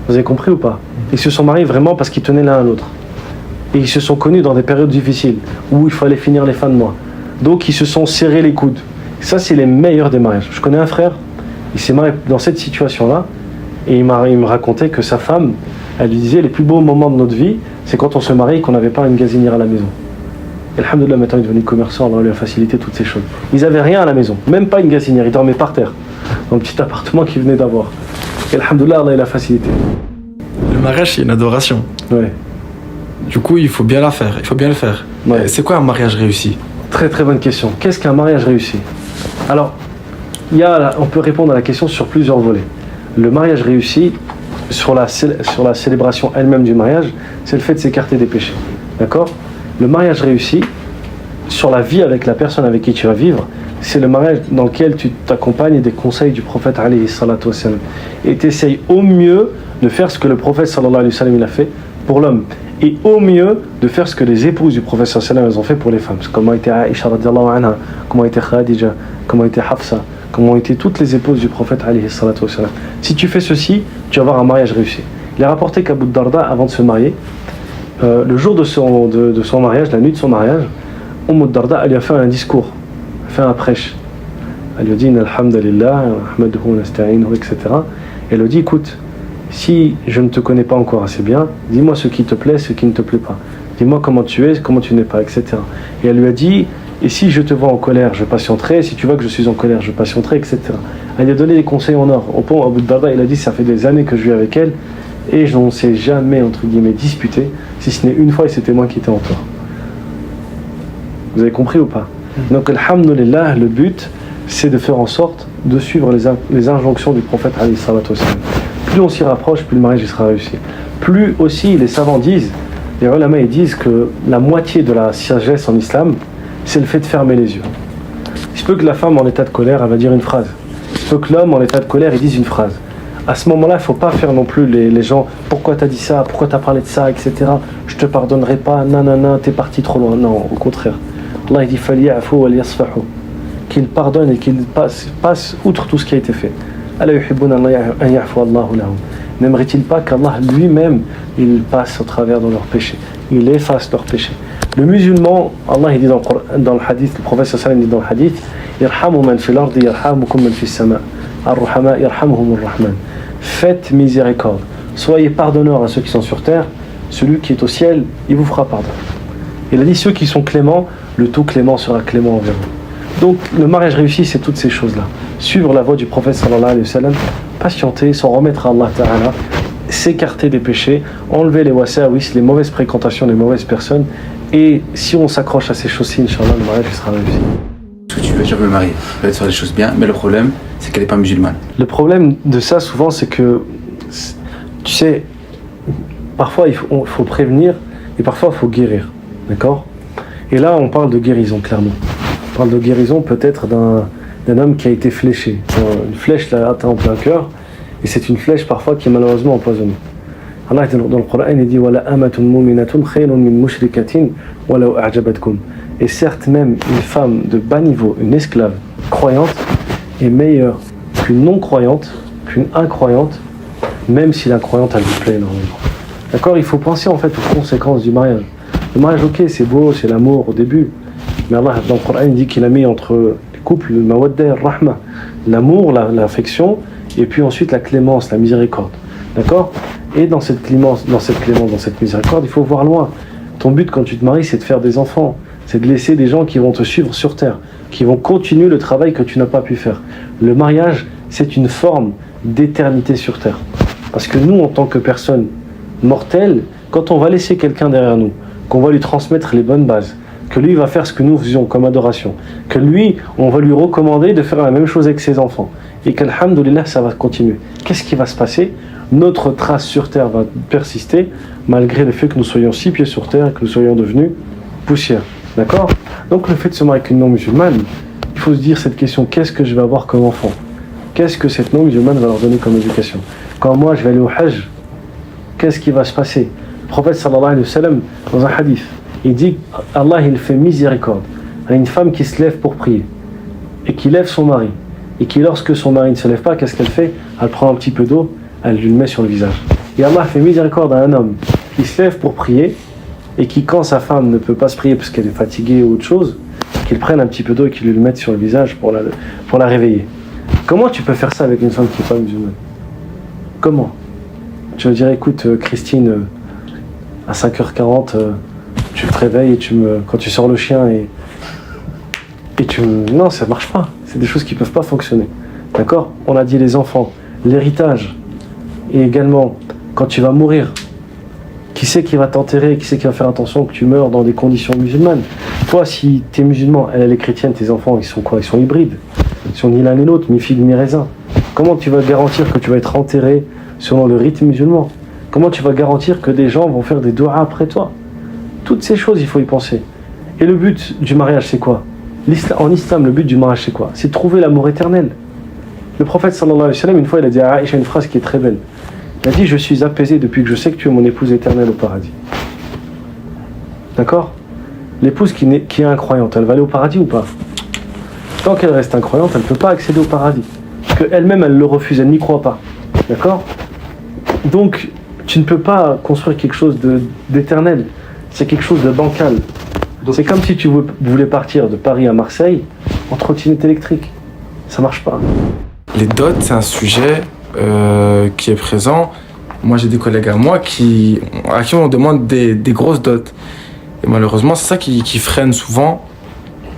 Vous avez compris ou pas ? Ils se sont mariés vraiment parce qu'ils tenaient l'un à l'autre. Et ils se sont connus dans des périodes difficiles, où il fallait finir les fins de mois. Donc ils se sont serrés les coudes. Ça, c'est les meilleurs des mariages. Je connais un frère, il s'est marié dans cette situation-là, et il me racontait que sa femme, elle lui disait, les plus beaux moments de notre vie, c'est quand on se marie et qu'on n'avait pas une gazinière à la maison. Et alhamdoulilah, maintenant il est devenu commerçant, Allah lui a facilité toutes ces choses. Ils n'avaient rien à la maison, même pas une gazinière, ils dormaient par terre, dans le petit appartement qu'ils venaient d'avoir. Et alhamdoulilah, Allah il a facilité. Le mariage, c'est une adoration. Ouais. Du coup, il faut bien la faire, il faut bien le faire. Ouais. C'est quoi un mariage réussi? Très très bonne question. Qu'est-ce qu'un mariage réussi? Alors, on peut répondre à la question sur plusieurs volets. Le mariage réussi, sur la célébration elle-même du mariage, c'est le fait de s'écarter des péchés. D'accord? Le mariage réussi, sur la vie avec la personne avec qui tu vas vivre, c'est le mariage dans lequel tu t'accompagnes des conseils du prophète alayhi salatu wassalam. Et tu essayes au mieux de faire ce que le prophète sallallahu alayhi wa sallam il a fait pour l'homme. Et au mieux de faire ce que les épouses du prophète sallallahu alayhi wa sallam elles ont fait pour les femmes. Comment était Aïcha radiallahu anha, comment était Khadija, comment était Hafsa, comment étaient toutes les épouses du prophète alayhi salatu wassalam. Si tu fais ceci, tu vas avoir un mariage réussi. Il est rapporté qu'Abu Darda, avant de se marier, le jour de son mariage, la nuit de son mariage, Darda elle lui a fait un discours, fait un prêche. Elle lui a dit Alhamdulillah, Ahmaduhu nasta'inuhu, etc. Elle lui a dit écoute, si je ne te connais pas encore assez bien, dis-moi ce qui te plaît, ce qui ne te plaît pas. Dis-moi comment tu es, comment tu n'es pas, etc. Et elle lui a dit et si je te vois en colère, je patienterai, si tu vois que je suis en colère, je patienterai, etc. Elle lui a donné des conseils en or. Au point, Abu Darda, il a dit ça fait des années que je vis avec elle et je ne s'est jamais, entre guillemets, disputé, si ce n'est une fois et c'était moi qui étais en tort. Vous avez compris ou pas? Donc, alhamdulillah, le but, c'est de faire en sorte de suivre les injonctions du prophète alayhi salatu wassalam. Plus on s'y rapproche, plus le mariage sera réussi. Plus aussi, les savants disent, les ulama ils disent que la moitié de la sagesse en islam, c'est le fait de fermer les yeux. Il se peut que la femme en état de colère, elle va dire une phrase. Il se peut que l'homme en état de colère, il dise une phrase. À ce moment-là, il ne faut pas faire non plus les gens « Pourquoi tu as dit ça? Pourquoi tu as parlé de ça? Etc. Je te pardonnerai pas. Nanana, t'es parti trop loin. » Non, au contraire. Allah il dit « Faliya'fu wal yasfahu » qu'il pardonne et qu'il passe outre tout ce qui a été fait. Ala yuhibbuna an ya'fu Allahu lahum. N'aimerait-il pas qu'Allah lui-même, il passe au travers de leurs péchés, il efface leurs péchés. Le musulman, Allah il dit dans le hadith, le prophète sallallahu alayhi wa sallam dit dans le hadith Irhamu man fil ardi yarhamukum man fis sama. Ar-ruhama yarhamuhum ar-rahman. Faites miséricorde. Soyez pardonneurs à ceux qui sont sur terre, celui qui est au ciel, il vous fera pardon. Il a dit ceux qui sont cléments, le tout clément sera clément envers vous. Donc le mariage réussi, c'est toutes ces choses-là. Suivre la voie du prophète sallallahu alayhi wa sallam, patienter, s'en remettre à Allah ta'ala, s'écarter des péchés, enlever les wasawis, les mauvaises fréquentations des mauvaises personnes. Et si on s'accroche à ces choses-ci, Inch'Allah, le mariage sera réussi. Ce que tu veux, je veux me marier. Je vais faire les choses bien, mais le problème, c'est qu'elle n'est pas musulmane. Le problème de ça, souvent, c'est que, tu sais, parfois il faut prévenir et parfois il faut guérir. D'accord? Et là, on parle de guérison, clairement. On parle de guérison peut-être d'un homme qui a été fléché. Une flèche l'a atteint en plein cœur, et c'est une flèche parfois qui est malheureusement empoisonnée. Allah dans le Coran il dit Wala amatun mu'minatun khayrun min mushrikatin walau a'jabatkum. Et certes même une femme de bas niveau, une esclave croyante est meilleure qu'une non croyante, qu'une incroyante, même si l'incroyante elle vous plaît énormément. D'accord? Il faut penser en fait aux conséquences du mariage. Le mariage, ok, c'est beau, c'est l'amour au début, mais Allah dans le Coran il dit qu'il a mis entre les couples le mawadda et le rahma, l'amour, l'affection, et puis ensuite la clémence, la miséricorde. D'accord? Et dans cette clémence, dans cette miséricorde, il faut voir loin. Ton but quand tu te maries, c'est de faire des enfants. C'est de laisser des gens qui vont te suivre sur terre, qui vont continuer le travail que tu n'as pas pu faire. Le mariage, c'est une forme d'éternité sur terre. Parce que nous, en tant que personnes mortelles, quand on va laisser quelqu'un derrière nous, qu'on va lui transmettre les bonnes bases, que lui va faire ce que nous faisions comme adoration, que lui, on va lui recommander de faire la même chose avec ses enfants, et qu'alhamdoulilah, ça va continuer. Qu'est-ce qui va se passer? Notre trace sur terre va persister, malgré le fait que nous soyons 6 pieds sur terre et que nous soyons devenus poussière. D'accord? Donc le fait de se marier avec une non-musulmane, il faut se dire cette question, qu'est-ce que je vais avoir comme enfant? Qu'est-ce que cette non-musulmane va leur donner comme éducation? Quand moi je vais aller au Hajj, qu'est-ce qui va se passer? Le prophète sallallahu alayhi wa sallam, dans un hadith, il dit Allah il fait miséricorde à une femme qui se lève pour prier et qui lève son mari et qui lorsque son mari ne se lève pas, qu'est-ce qu'elle fait? Elle prend un petit peu d'eau, elle lui le met sur le visage. Et Allah fait miséricorde à un homme qui se lève pour prier et qui, quand sa femme ne peut pas se prier parce qu'elle est fatiguée ou autre chose, qu'il prenne un petit peu d'eau et qu'il lui le mette sur le visage pour la réveiller. Comment tu peux faire ça avec une femme qui n'est pas musulmane? Comment? Tu vas dire écoute Christine, à 5h40, tu te réveilles et quand tu sors le chien non, ça marche pas. C'est des choses qui peuvent pas fonctionner. D'accord? On a dit les enfants, l'héritage, et également quand tu vas mourir, qui c'est qui va t'enterrer, qui c'est qui va faire attention que tu meurs dans des conditions musulmanes? Toi, si tu es musulman, elle est chrétienne, tes enfants, ils sont quoi? Ils sont hybrides. Ils sont ni l'un ni l'autre, mi figue ni raisin. Comment tu vas garantir que tu vas être enterré selon le rite musulman? Comment tu vas garantir que des gens vont faire des doigts après toi? Toutes ces choses, il faut y penser. Et le but du mariage, c'est quoi? En islam, le but du mariage, c'est quoi? C'est de trouver l'amour éternel. Le prophète sallallahu alayhi wa sallam, une fois, il a dit à Aïcha une phrase qui est très belle. Il a dit: je suis apaisé depuis que je sais que tu es mon épouse éternelle au paradis. D'accord? L'épouse qui est incroyante, elle va aller au paradis ou pas? Tant qu'elle reste incroyante, elle ne peut pas accéder au paradis. Parce qu'elle-même, elle le refuse, elle n'y croit pas. D'accord? Donc, tu ne peux pas construire quelque chose d'éternel. C'est quelque chose de bancal. C'est comme si tu voulais partir de Paris à Marseille en trottinette électrique. Ça marche pas. Les dots, c'est un sujet qui est présent. Moi, j'ai des collègues à moi à qui on demande des grosses dots. Et malheureusement, c'est ça qui freine souvent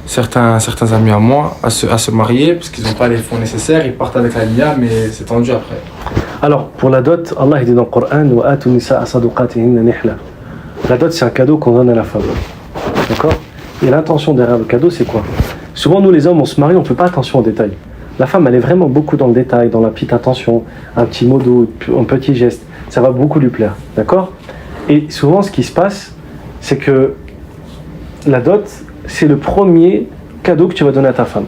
certains amis à moi à se marier, parce qu'ils n'ont pas les fonds nécessaires, ils partent avec la lia, mais c'est tendu après. Alors, pour la dot, Allah il dit dans le Coran: wa atu nisaa saduqatihinna nihla. La dot, c'est un cadeau qu'on donne à la femme. D'accord? Et l'intention derrière le cadeau, c'est quoi? Souvent, nous les hommes, on se marie, on ne fait pas attention aux détails. La femme, elle est vraiment beaucoup dans le détail, dans la petite attention, un petit mot doux, un petit geste. Ça va beaucoup lui plaire. D'accord? Et souvent, ce qui se passe, c'est que la dot, c'est le premier cadeau que tu vas donner à ta femme.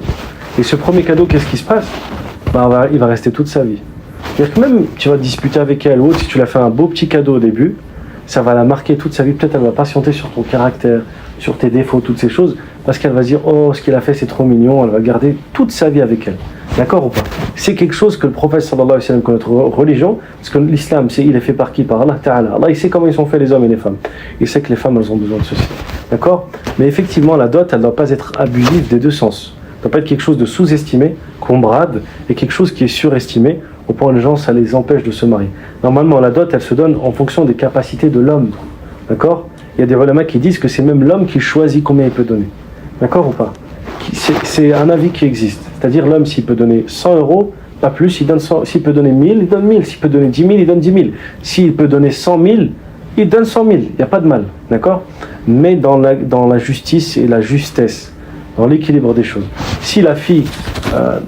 Et ce premier cadeau, qu'est-ce qui se passe? Il va rester toute sa vie. C'est-à-dire que même tu vas te disputer avec elle, ou si tu l'as fait un beau petit cadeau au début, ça va la marquer toute sa vie. Peut-être elle va patienter sur ton caractère, sur tes défauts, toutes ces choses, parce qu'elle va se dire: oh, ce qu'il a fait c'est trop mignon. Elle va garder toute sa vie avec elle. D'accord ou pas? C'est quelque chose que le prophète sallallahu alayhi wa sallam, que notre religion, parce que l'islam, il est fait par qui? Par Allah Ta'ala. Allah, il sait comment ils sont faits les hommes et les femmes. Il sait que les femmes, elles ont besoin de ceci. D'accord? Mais effectivement, la dot, elle ne doit pas être abusive des deux sens. Ça ne doit pas être quelque chose de sous-estimé, qu'on brade, et quelque chose qui est surestimé, au point où les gens, ça les empêche de se marier. Normalement, la dot, elle se donne en fonction des capacités de l'homme. D'accord? Il y a des ulama qui disent que c'est même l'homme qui choisit combien il peut donner. D'accord ou pas? C'est un avis qui existe. C'est-à-dire, l'homme, s'il peut donner 100 euros, pas plus, il donne 100. S'il peut donner 1000, il donne 1000. S'il peut donner 10 000, il donne 10 000. S'il peut donner 100 000, il donne 100 000. Il n'y a pas de mal. D'accord? Mais dans la justice et la justesse, dans l'équilibre des choses. Si la fille,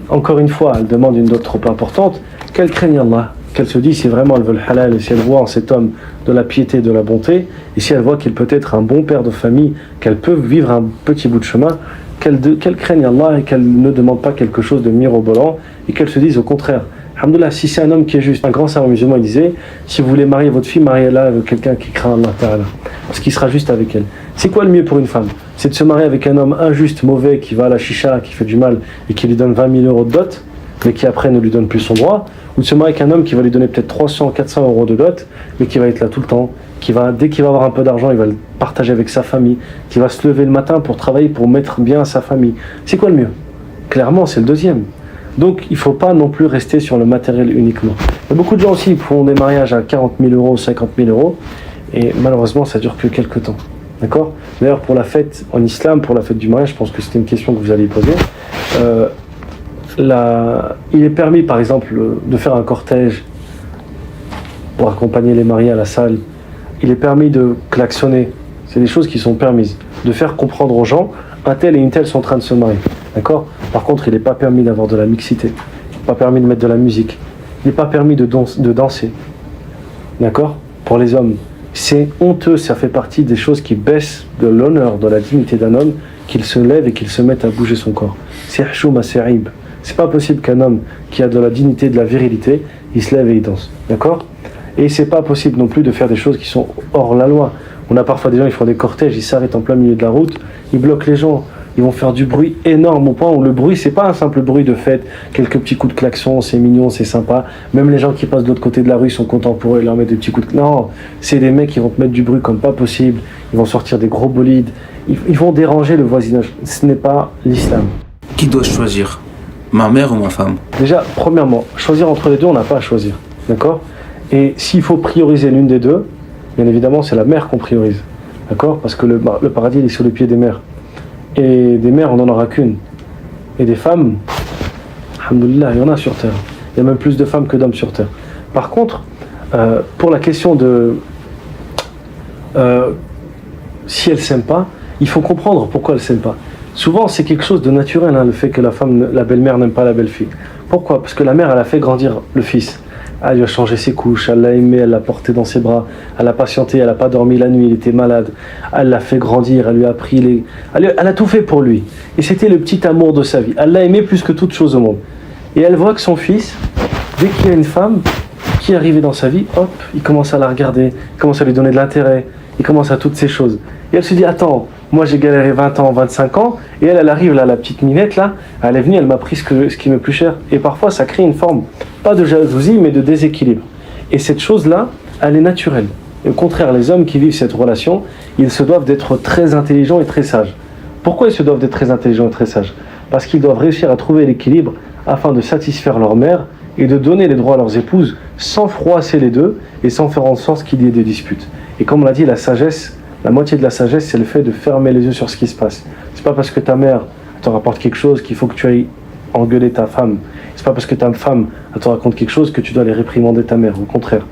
encore une fois, elle demande une dot trop importante, qu'elle craigne Allah, qu'elle se dise si vraiment elle veut le halal, et si elle voit en cet homme de la piété, de la bonté, et si elle voit qu'il peut être un bon père de famille, qu'elle peut vivre un petit bout de chemin, qu'elle craigne Allah et qu'elle ne demande pas quelque chose de mirobolant, et qu'elle se dise au contraire: alhamdoulilah, si c'est un homme qui est juste. Un grand savant musulman, il disait: si vous voulez marier votre fille, mariez-la avec quelqu'un qui craint Allah Ta'ala, parce qu'il sera juste avec elle. C'est quoi le mieux pour une femme? C'est de se marier avec un homme injuste, mauvais, qui va à la chicha, qui fait du mal, et qui lui donne 20 000 euros de dot, mais qui après ne lui donne plus son droit, ou de se marier avec un homme qui va lui donner peut-être 300, 400 euros de dot, mais qui va être là tout le temps, dès qu'il va avoir un peu d'argent, il va le partager avec sa famille, qui va se lever le matin pour travailler, pour mettre bien à sa famille. C'est quoi le mieux? Clairement, c'est le deuxième. Donc, il ne faut pas non plus rester sur le matériel uniquement. Il y a beaucoup de gens aussi qui font des mariages à 40 000 euros, 50 000 euros, et malheureusement, ça dure que quelques temps. D'accord? D'ailleurs, pour la fête en islam, pour la fête du mariage, je pense que c'était une question que vous alliez poser. Il est permis, par exemple, de faire un cortège pour accompagner les mariés à la salle. Il est permis de klaxonner. C'est des choses qui sont permises. De faire comprendre aux gens: un tel et une telle sont en train de se marier. D'accord? Par contre, il n'est pas permis d'avoir de la mixité. Il n'est pas permis de mettre de la musique. Il n'est pas permis de danser. D'accord? Pour les hommes. C'est honteux, ça fait partie des choses qui baissent de l'honneur, de la dignité d'un homme, qu'il se lève et qu'il se mette à bouger son corps. C'est hchouma, c'est aïb. C'est pas possible qu'un homme qui a de la dignité, de la virilité, il se lève et il danse. D'accord? Et c'est pas possible non plus de faire des choses qui sont hors la loi. On a parfois des gens, ils font des cortèges, ils s'arrêtent en plein milieu de la route, ils bloquent les gens, ils vont faire du bruit énorme au point où le bruit, c'est pas un simple bruit de fête, quelques petits coups de klaxon, c'est mignon, c'est sympa. Même les gens qui passent de l'autre côté de la rue sont contents pour eux, ils leur mettent des petits coups de... Non, c'est des mecs qui vont te mettre du bruit comme pas possible, ils vont sortir des gros bolides, ils vont déranger le voisinage. Ce n'est pas l'islam. Qui doit choisir? Ma mère ou ma femme? Déjà, premièrement, choisir entre les deux, on n'a pas à choisir. D'accord? Et s'il faut prioriser l'une des deux, bien évidemment, c'est la mère qu'on priorise. D'accord? Parce que le paradis il est sur les pieds des mères. Et des mères, on n'en aura qu'une. Et des femmes, alhamdoulilah, il y en a sur terre. Il y a même plus de femmes que d'hommes sur terre. Par contre, pour la question de si elles ne s'aiment pas, il faut comprendre pourquoi elles ne s'aiment pas. Souvent, c'est quelque chose de naturel, hein, le fait que la belle-mère n'aime pas la belle-fille. Pourquoi? Parce que la mère, elle a fait grandir le fils. Elle lui a changé ses couches, elle l'a aimé, elle l'a porté dans ses bras, elle a patienté, elle n'a pas dormi la nuit, il était malade. Elle l'a fait grandir, elle lui a appris elle a tout fait pour lui. Et c'était le petit amour de sa vie. Elle l'a aimé plus que toute chose au monde. Et elle voit que son fils, dès qu'il y a une femme qui est arrivée dans sa vie, hop, il commence à la regarder, il commence à lui donner de l'intérêt, il commence à toutes ces choses. Et elle se dit, attends, moi j'ai galéré 20 ans, 25 ans, et elle arrive là, la petite Minette là, elle est venue, elle m'a pris ce qui m'est plus cher. Et parfois ça crée une forme, pas de jalousie, mais de déséquilibre. Et cette chose-là, elle est naturelle. Et au contraire, les hommes qui vivent cette relation, ils se doivent d'être très intelligents et très sages. Pourquoi ils se doivent d'être très intelligents et très sages? Parce qu'ils doivent réussir à trouver l'équilibre afin de satisfaire leur mère et de donner les droits à leurs épouses sans froisser les deux et sans faire en sorte qu'il y ait des disputes. Et comme on l'a dit, la sagesse, la moitié de la sagesse, c'est le fait de fermer les yeux sur ce qui se passe. C'est pas parce que ta mère te rapporte quelque chose qu'il faut que tu ailles engueuler ta femme. C'est pas parce que ta femme te raconte quelque chose que tu dois aller réprimander ta mère. Au contraire,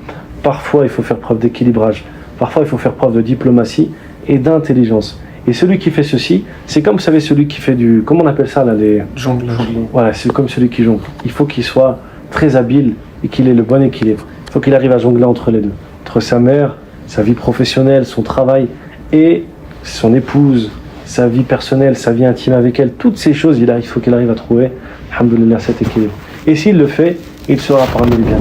parfois il faut faire preuve d'équilibrage. Parfois il faut faire preuve de diplomatie et d'intelligence. Et celui qui fait ceci, c'est comme, vous savez, celui qui fait du... Comment on appelle ça là, les... Jonglage. Voilà, c'est comme celui qui jongle. Il faut qu'il soit très habile et qu'il ait le bon équilibre. Il faut qu'il arrive à jongler entre les deux. Entre sa mère, sa vie professionnelle, son travail et son épouse, sa vie personnelle, sa vie intime avec elle. Toutes ces choses, il faut qu'il arrive à trouver, alhamdoulilah, cet équilibre. Et s'il le fait, il sera parmi les gagnants.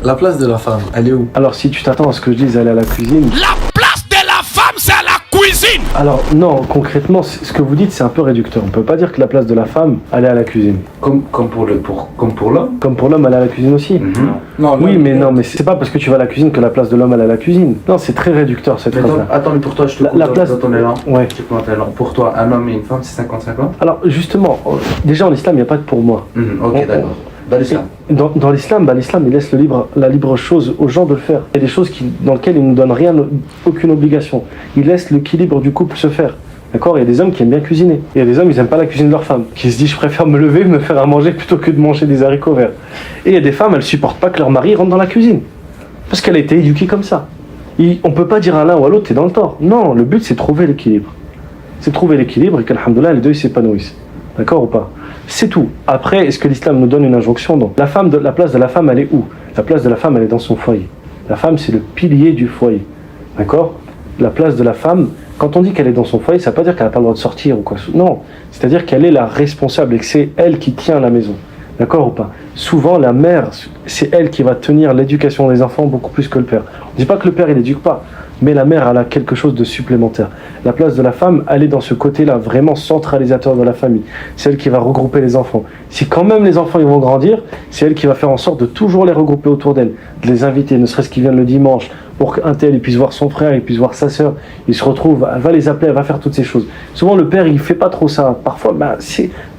La place de la femme, elle est où? Alors si tu t'attends à ce que je dise, aller à la cuisine... La place de la femme, c'est à la cuisine! Alors non, concrètement, ce que vous dites, c'est un peu réducteur. On ne peut pas dire que la place de la femme, elle est à la cuisine. Comme pour l'homme. Comme pour l'homme, elle est à la cuisine aussi. Non, Oui, mais non, mais c'est pas parce que tu vas à la cuisine que la place de l'homme, elle est à la cuisine. Non, c'est très réducteur cette phrase-là. Attends, mais pour toi, je te coupe La place... dans ton élan. Ouais. Je te coupe dans ton élan. Pour toi, un homme et une femme, c'est 50-50? Alors justement, déjà en islam, il n'y a pas de pour moi. Ok, d'accord. Dans l'islam. Dans l'islam, l'islam, il laisse la libre chose aux gens de le faire. Il y a des choses dans lesquelles il ne donne rien, aucune obligation. Il laisse l'équilibre du couple se faire. D'accord? Il y a des hommes qui aiment bien cuisiner. Il y a des hommes, ils n'aiment pas la cuisine de leur femme. Qui se disent, je préfère me lever, me faire à manger plutôt que de manger des haricots verts. Et il y a des femmes, elles ne supportent pas que leur mari rentre dans la cuisine. Parce qu'elle a été éduquée comme ça. On ne peut pas dire à l'un ou à l'autre, t'es dans le tort. Non, le but, c'est de trouver l'équilibre. C'est de trouver l'équilibre et qu'alhamdoulilah, les deux, ils s'épanouissent. D'accord ou pas? C'est tout. Après, est-ce que l'islam nous donne une injonction? Non. La place de la femme, elle est où? La place de la femme, elle est dans son foyer. La femme, c'est le pilier du foyer. D'accord? La place de la femme, quand on dit qu'elle est dans son foyer, ça ne veut pas dire qu'elle n'a pas le droit de sortir ou quoi. Non. C'est-à-dire qu'elle est la responsable et que c'est elle qui tient la maison. D'accord ou pas? Souvent, la mère, c'est elle qui va tenir l'éducation des enfants beaucoup plus que le père. On ne dit pas que le père, il n'éduque pas. Mais la mère, elle a quelque chose de supplémentaire. La place de la femme, elle est dans ce côté-là, vraiment centralisateur de la famille. C'est elle qui va regrouper les enfants. Si quand même les enfants ils vont grandir, c'est elle qui va faire en sorte de toujours les regrouper autour d'elle, de les inviter, ne serait-ce qu'ils viennent le dimanche, pour qu'un tel il puisse voir son frère, il puisse voir sa sœur, il se retrouve, elle va les appeler, elle va faire toutes ces choses. Souvent le père, il fait pas trop ça. Parfois,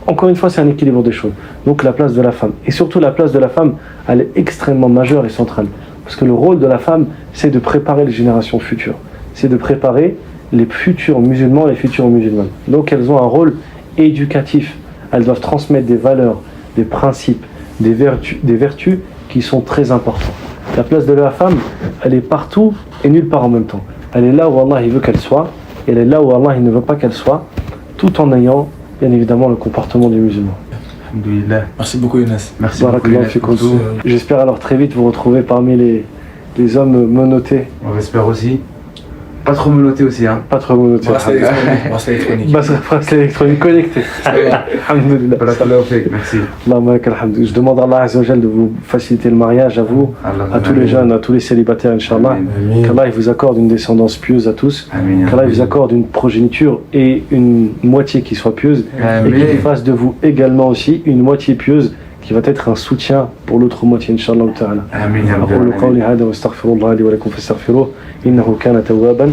encore une fois, c'est un équilibre des choses. Donc la place de la femme. Et surtout la place de la femme, elle est extrêmement majeure et centrale. Parce que le rôle de la femme, c'est de préparer les générations futures. C'est de préparer les futurs musulmans et les futures musulmanes. Donc elles ont un rôle éducatif. Elles doivent transmettre des valeurs, des principes, des vertus qui sont très importantes. La place de la femme, elle est partout et nulle part en même temps. Elle est là où Allah il veut qu'elle soit, et elle est là où Allah il ne veut pas qu'elle soit, tout en ayant bien évidemment le comportement du musulman. Merci beaucoup Younes. Merci beaucoup. J'espère alors très vite vous retrouver parmi les hommes menottés. On l'espère aussi. Pas trop menotté aussi, hein. Pas trop menottés. Bracelet électronique. Bracelet électronique connecté. Alhamdulillah. Merci. Je demande à Allah Azza wa Jal de vous faciliter le mariage à vous, à tous les jeunes, à tous les célibataires, Inch'Allah. Qu'Allah vous accorde une descendance pieuse à tous. Qu'Allah vous accorde une progéniture et une moitié qui soit pieuse. Et qu'il fasse de vous également aussi une moitié pieuse qui va être un soutien pour l'autre moitié, Inch'Allah ta'ala. Amin. أقول قولي هذا واستغفر الله لي ولكم فاستغفروه إنه كان توابا